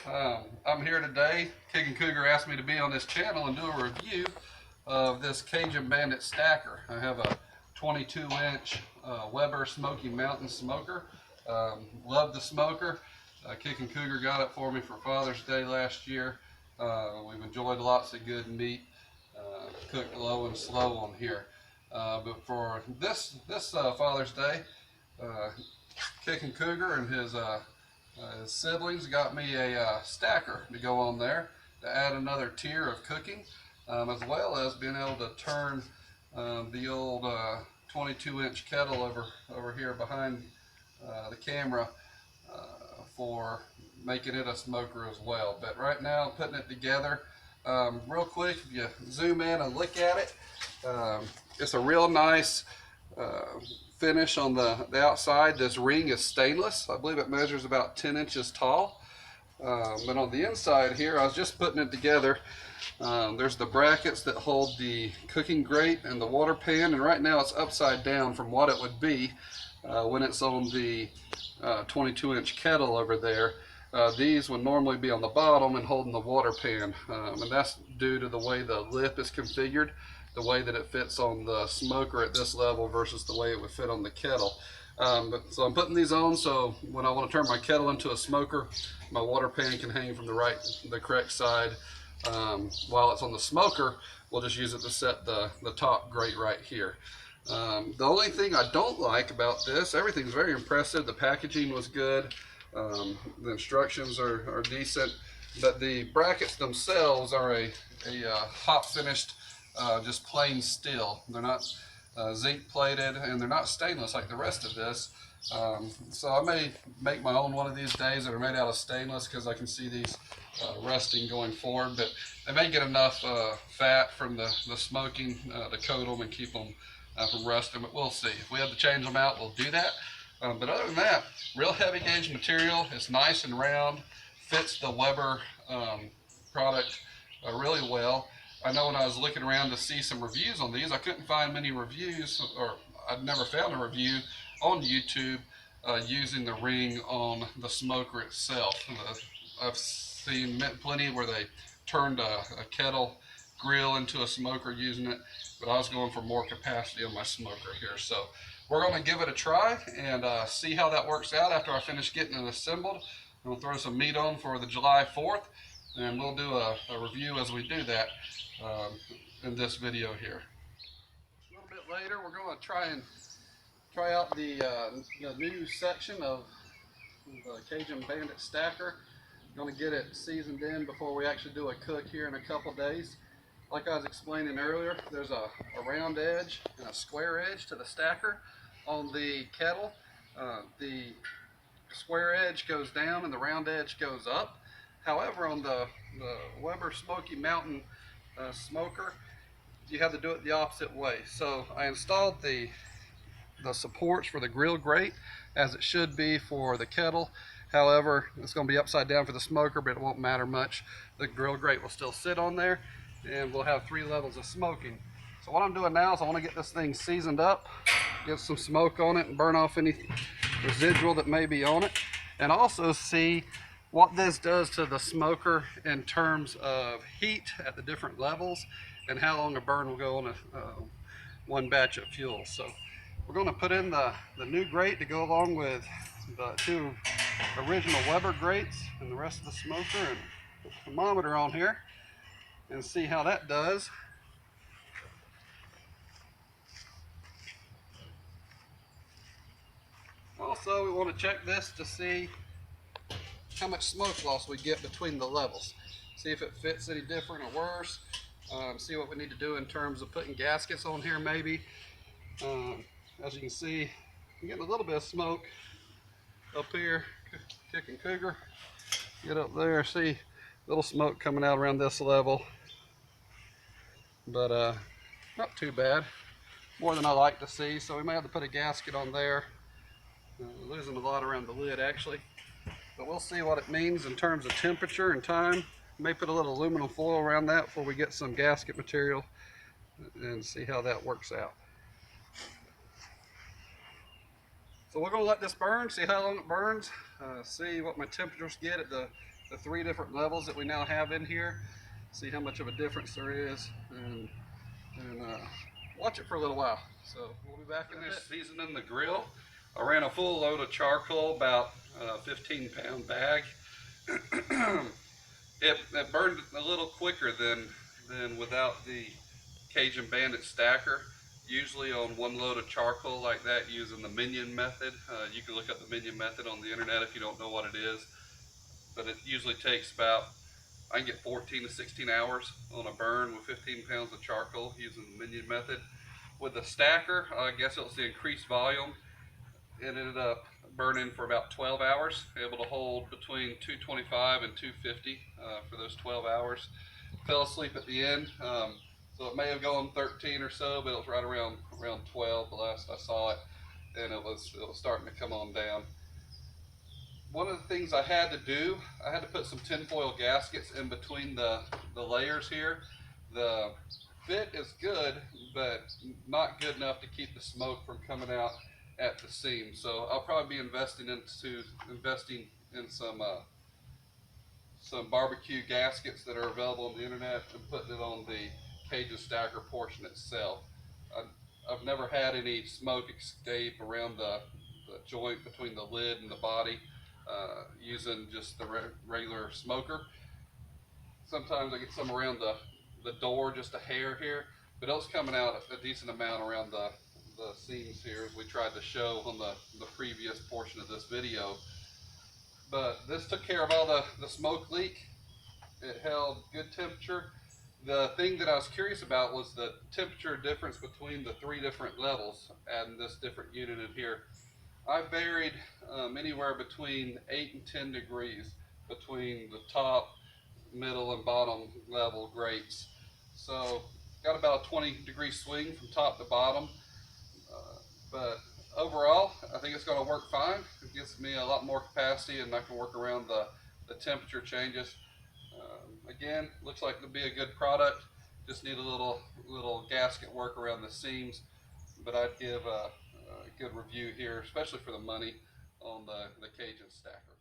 I'm here today. Cajun Cougar asked me to be on this channel and do a review of this Cajun Bandit Stacker. I have a 22-inch Weber Smokey Mountain smoker. Love the smoker. Cajun Cougar got it for me for Father's Day last year. We've enjoyed lots of good meat, cooked low and slow on here. But for this Father's Day, Cajun Cougar and his siblings got me a stacker to go on there to add another tier of cooking, as well as being able to turn the old 22-inch kettle over here behind the camera for making it a smoker as well. But right now I'm putting it together. Real quick, if you zoom in and look at it, it's a real nice finish on the outside. This ring is stainless. I believe it measures about 10 inches tall. But on the inside here, I was just putting it together. There's the brackets that hold the cooking grate and the water pan, and right now it's upside down from what it would be when it's on the 22-inch kettle over there. These would normally be on the bottom and holding the water pan, and that's due to the way the lip is configured, the way that it fits on the smoker at this level versus the way it would fit on the kettle. So I'm putting these on so when I want to turn my kettle into a smoker, my water pan can hang from the correct side. While it's on the smoker, we'll just use it to set the top grate right here. The only thing I don't like about this, everything's very impressive. The packaging was good. The instructions are decent, but the brackets themselves are a hot finished, just plain steel. They're not zinc plated, and they're not stainless like the rest of this. So I may make my own one of these days that are made out of stainless, because I can see these rusting going forward, but they may get enough fat from the smoking to coat them and keep them from rusting, but we'll see. If we have to change them out, we'll do that. But other than that, real heavy gauge material. It's nice and round, fits the Weber product really well. I know when I was looking around to see some reviews on these, I couldn't find many reviews, or I'd never found a review on YouTube using the ring on the smoker itself. I've seen plenty where they turned a kettle grill into a smoker using it, but I was going for more capacity on my smoker here. So we're going to give it a try and see how that works out after I finish getting it assembled. We'll throw some meat on for the July 4th, and we'll do a review as we do that in this video here. A little bit later, we're going to try out the new section of the Cajun Bandit Stacker. Going to get it seasoned in before we actually do a cook here in a couple days. Like I was explaining earlier, there's a round edge and a square edge to the stacker on the kettle. The square edge goes down and the round edge goes up. However, on the Weber Smokey Mountain smoker, you have to do it the opposite way. So I installed the supports for the grill grate as it should be for the kettle. However, it's going to be upside down for the smoker, but it won't matter much. The grill grate will still sit on there, and we'll have 3 levels of smoking. So what I'm doing now is I want to get this thing seasoned up, get some smoke on it, and burn off any residual that may be on it, and also see what this does to the smoker in terms of heat at the different levels and how long a burn will go on one batch of fuel. So we're going to put in the new grate to go along with the 2 original Weber grates and the rest of the smoker, and put the thermometer on here and see how that does. Also, we want to check this to see how much smoke loss we get between the levels. See if it fits any different or worse. See what we need to do in terms of putting gaskets on here maybe. As you can see, I'm getting a little bit of smoke up here. Cajun Cougar, get up there, see a little smoke coming out around this level, but not too bad, more than I like to see. So we may have to put a gasket on there. Losing a lot around the lid actually, but we'll see what it means in terms of temperature and time. May put a little aluminum foil around that before we get some gasket material and see how that works out. So we're going to let this burn, see how long it burns, see what my temperatures get at the the 3 different levels that we now have in here, see how much of a difference there is, and watch it for a little while. So we'll be back in this seasoning the grill. I ran a full load of charcoal, about a 15-pound bag. it burned a little quicker than without the Cajun Bandit Stacker. Usually on one load of charcoal like that, using the minion method. You can look up the minion method on the internet if you don't know what it is. But it usually takes about, I can get 14 to 16 hours on a burn with 15 pounds of charcoal using the minion method. With the stacker, I guess it was the increased volume. It ended up burning for about 12 hours, able to hold between 225 and 250 for those 12 hours. Fell asleep at the end. So it may have gone 13 or so, but it was right around 12 the last I saw it, and it was starting to come on down. One of the things I had to do, I had to put some tinfoil gaskets in between the layers here. The fit is good, but not good enough to keep the smoke from coming out at the seam. So I'll probably be investing in some barbecue gaskets that are available on the internet and putting it on the Cajun Stacker portion itself. I've never had any smoke escape around the joint between the lid and the body using just the regular smoker. Sometimes I get some around the door, just a hair here, but it's coming out a decent amount around the seams here, as we tried to show on the previous portion of this video. But this took care of all the smoke leak. It held good temperature. The thing that I was curious about was the temperature difference between the 3 different levels and this different unit in here. I varied anywhere between 8 and 10 degrees between the top, middle, and bottom level grates. So got about a 20-degree swing from top to bottom. But overall, I think it's going to work fine. It gives me a lot more capacity, and I can work around the temperature changes. Again, looks like it'll be a good product. Just need a little gasket work around the seams, but I'd give a good review here, especially for the money, on the Cajun Stacker.